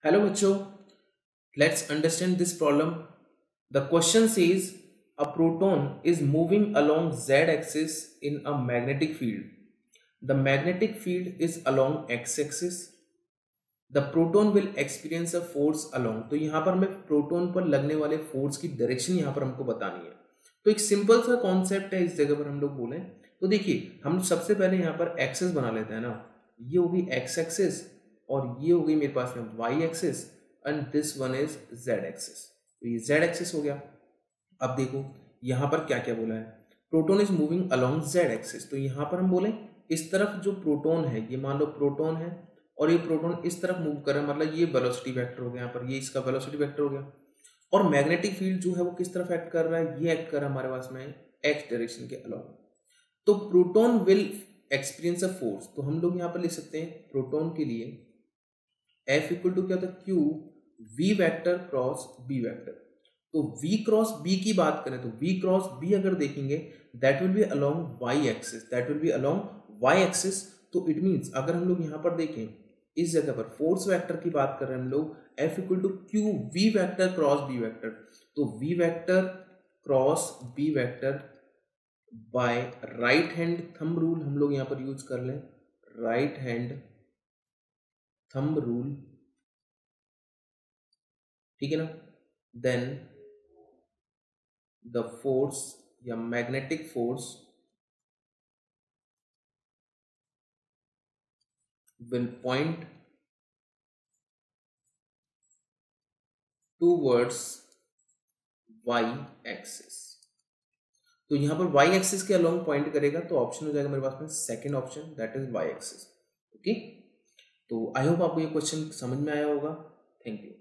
Hello बच्चों, let's understand this problem. The question says a proton is moving along z-axis in a magnetic field. The magnetic field is along x-axis. The proton will experience a force along. तो यहाँ पर हमें proton पर लगने वाले force की direction यहाँ पर हमको बतानी है. तो एक सिंपल सा कॉन्सेप्ट है. इस जगह पर हम लोग बोलें तो देखिए, हम सबसे पहले यहाँ पर एक्सेस बना लेते हैं ना. ये होगी एक्स एक्सिस और ये होगी मेरे पास में Y axis and this one is Z axis. तो ये जेड एक्सिस हो गया. अब देखो यहाँ पर क्या क्या बोला है. Proton is moving along Z axis. तो यहाँ पर हम बोले इस तरफ जो प्रोटोन है, ये मान लो प्रोटोन है और ये प्रोटोन इस तरफ मूव कर रहा है, मतलब ये वेलोसिटी वेक्टर हो गया यहाँ पर, ये इसका वेलोसिटी वेक्टर हो गया. और मैग्नेटिक फील्ड जो है वो किस तरफ एक्ट कर रहा है, ये एक्ट कर रहा है हमारे पास में एक्स डायरेक्शन के अलोंग. तो proton will experience a force. तो हम लोग यहाँ पर लिख सकते हैं प्रोटोन के लिए F इक्वल टू क्या होता है, Q V vector cross B vector. तो V क्रॉस B की बात करें तो V क्रॉस B अगर देखेंगे that will be along Y axis, that will be along Y axis. तो इट मीन्स अगर हम लोग यहाँ पर देखें इस जगह पर फोर्स वेक्टर की बात कर रहे हैं हम लोग, F equal to Q V vector cross B vector. तो V vector cross B vector by right hand thumb rule हम लोग यहाँ पर यूज कर लें. राइट हैंड थंब रूल, ठीक है ना. देन द फोर्स या magnetic force will point towards Y axis. तो यहां पर वाई एक्सिस के अलोंग पॉइंट करेगा. तो ऑप्शन हो जाएगा मेरे पास में second option, that is Y axis. Okay, तो आई होप आपको ये क्वेश्चन समझ में आया होगा. Thank you.